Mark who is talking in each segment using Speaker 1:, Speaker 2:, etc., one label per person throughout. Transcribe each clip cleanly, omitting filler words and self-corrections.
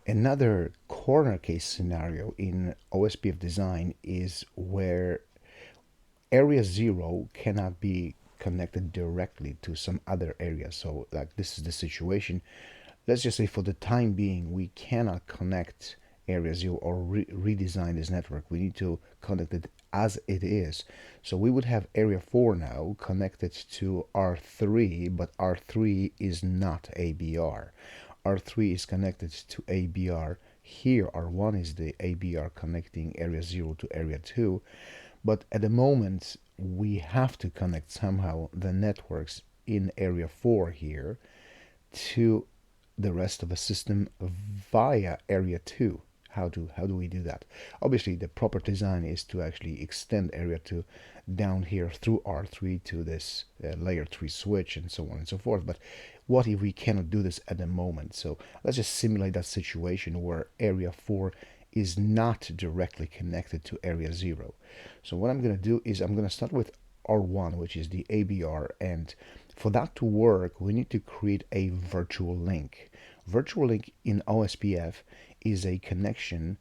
Speaker 1: Another corner case scenario in OSPF design is where area 0 cannot be connected directly to some other area. So like this is the situation. Let's just say for the time being we cannot connect area 0 or redesign this network. We need to connect it as it is. So we would have area 4 now connected to R3, but R3 is not ABR. R3 is connected to ABR. Here R1 is the ABR connecting area 0 to area 2. But at the moment, we have to connect somehow the networks in area 4 here to the rest of the system via area 2. How do we do that? Obviously, the proper design is to actually extend area 2 down here through R3 to this layer 3 switch and so on and so forth. But what if we cannot do this at the moment? So let's just simulate that situation where area 4 is not directly connected to area 0. So what I'm going to do is I'm going to start with R1, which is the ABR, and for that to work, we need to create a virtual link. Virtual link in OSPF is a connection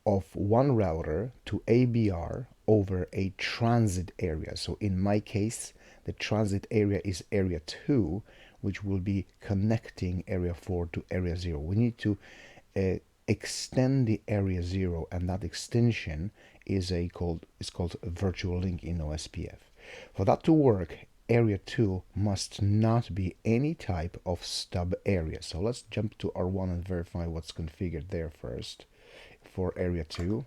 Speaker 1: of one router to ABR over a transit area. So in my case, the transit area is area 2, which will be connecting area 4 to area 0. We need to extend the area 0, and that extension is called a virtual link in OSPF. For that to work, area 2 must not be any type of stub area. So let's jump to R1 and verify what's configured there first. For area 2,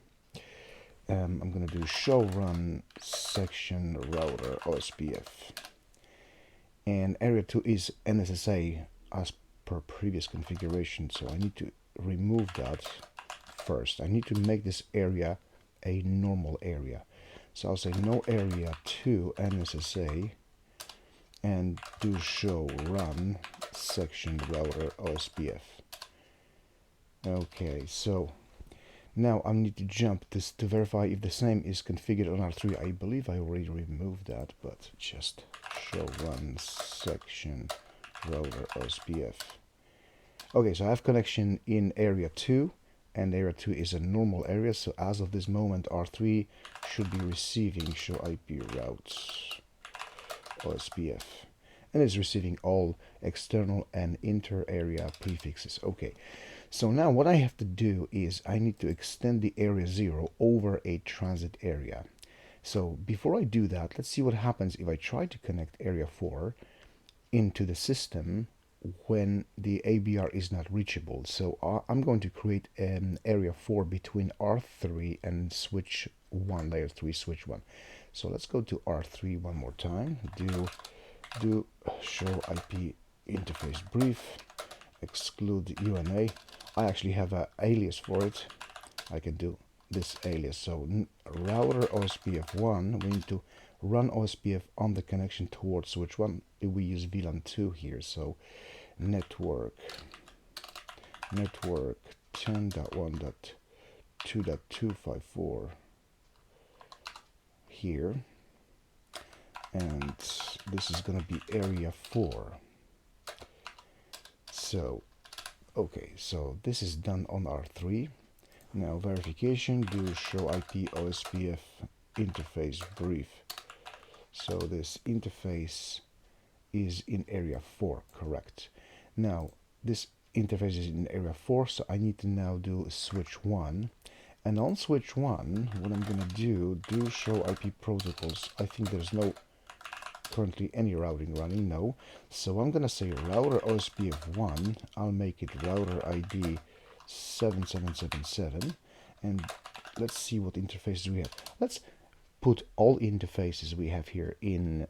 Speaker 1: I'm going to do show run section router OSPF. And area 2 is NSSA as per previous configuration, so I need to remove that first. I need to make this area a normal area. So I'll say no area 2 NSSA and do show run section router OSPF. Okay, so now I need to jump this to verify if the same is configured on R3. I believe I already removed that, but just show run section router OSPF. Okay, so I have connection in area 2, and area 2 is a normal area, so as of this moment R3 should be receiving show IP routes OSPF, and is receiving all external and inter-area prefixes. Okay, so now what I have to do is I need to extend the area 0 over a transit area. So before I do that, let's see what happens if I try to connect area 4 into the system when the ABR is not reachable. So I'm going to create an area 4 between R3 and switch 1, layer 3 switch 1. So let's go to R3 one more time. Do show IP interface brief, exclude UNA. I actually have an alias for it. I can do this alias. So router OSPF 1, we need to run OSPF on the connection towards switch 1. We use VLAN 2 here. So network 10.1.2.254 here, and this is going to be area 4. So okay, so this is done on R3. Now verification, do show IP OSPF interface brief. So this interface is in area 4, correct. Now this interface is in area 4, so I need to now do switch 1. And on switch 1, what I'm going to do show IP protocols. I think there's no currently any routing running, no. So I'm going to say router OSPF 1. I'll make it router ID 7777. And let's see what interfaces we have. Let's put all interfaces we have here in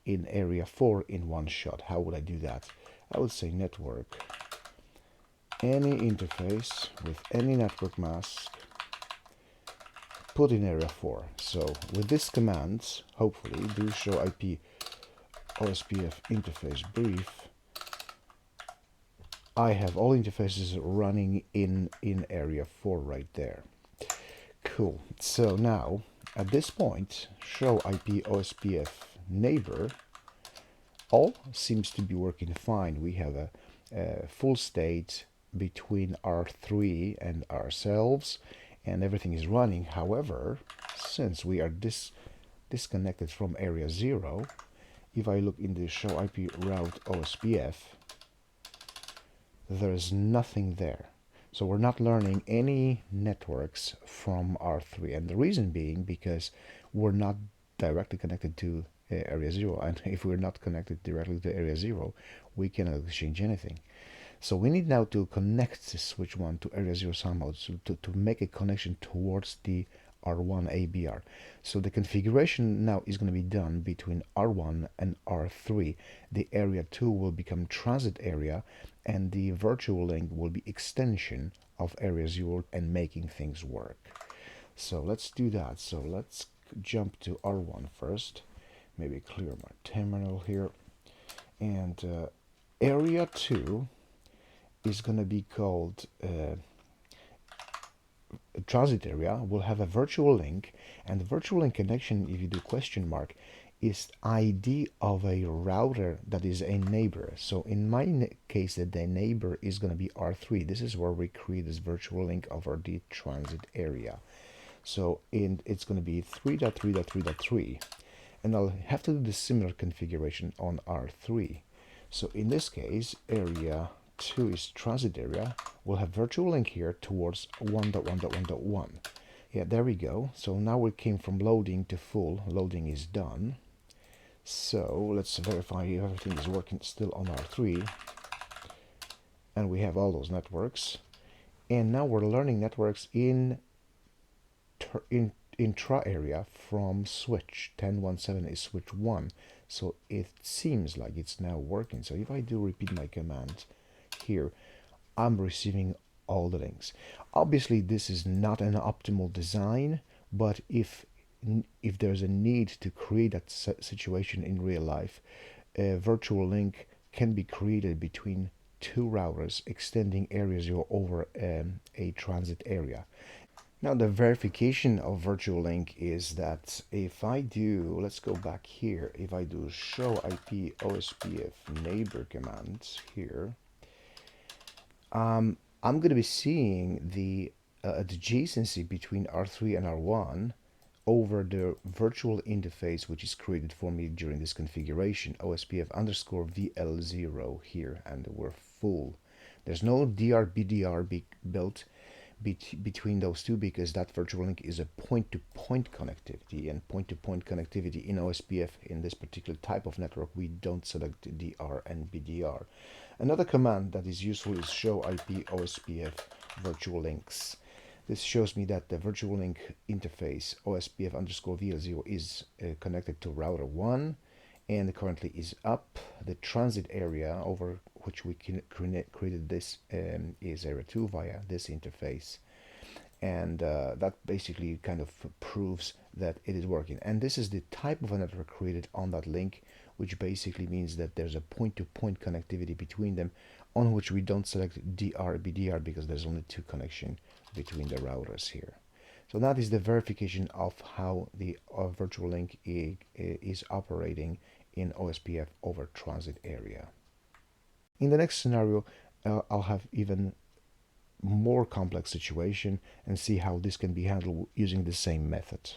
Speaker 1: area 4 in one shot. How would I do that? I would say network any interface with any network mask, put in area 4. So with this command, hopefully, do show IP OSPF interface brief, I have all interfaces running in area 4 right there. Cool. So now at this point, show IP OSPF neighbor, all seems to be working fine. We have a full state between R3 and ourselves, and everything is running. However, since we are disconnected from area 0, if I look in the show IP route OSPF, there's nothing there. So we're not learning any networks from R3, and the reason being because we're not directly connected to area 0, and if we're not connected directly to area 0, we cannot exchange anything. So we need now to connect the switch 1 to area 0 somehow, to make a connection towards the R1 ABR. So the configuration now is going to be done between R1 and R3. The area 2 will become transit area, and the virtual link will be extension of area 0 and making things work. So let's do that. So let's jump to R1 first. Maybe clear my terminal here. And area 2 is going to be called transit area. Will have a virtual link, and the virtual link connection, if you do question mark, is ID of a router that is a neighbor. So in my case, that the neighbor is going to be R3. This is where we create this virtual link over the transit area. So it's going to be 3.3.3.3, and I'll have to do the similar configuration on R3. So in this case, area 2 is transit area. We'll have virtual link here towards 1.1.1.1. Yeah, there we go. So now we came from loading to full. Loading is done. So let's verify if everything is working still on R3. And we have all those networks. And now we're learning networks in intra area from switch 10.1.7 is switch 1. So it seems like it's now working. So if I do repeat my command here, I'm receiving all the links. Obviously, this is not an optimal design, but if there's a need to create that situation in real life, a virtual link can be created between two routers extending area 0 over a transit area. Now the verification of virtual link is that if I do, let's go back here, if I do show IP OSPF neighbor commands here, I'm going to be seeing the adjacency between R3 and R1 over the virtual interface which is created for me during this configuration, OSPF underscore VL0 here, and we're full. There's no DR-BDR built between those two, because that virtual link is a point-to-point connectivity, and point-to-point connectivity in OSPF in this particular type of network, we don't select DR and BDR. Another command that is useful is show IP OSPF virtual links. This shows me that the virtual link interface OSPF underscore VL0 is connected to router 1 and currently is up. The transit area over which we created this is area 2 via this interface, and that basically kind of proves that it is working. And this is the type of a network created on that link, which basically means that there's a point-to-point connectivity between them, on which we don't select DR BDR because there's only two connections between the routers here. So that is the verification of how the virtual link is operating in OSPF over transit area. In the next scenario, I'll have even more complex situation and see how this can be handled using the same method.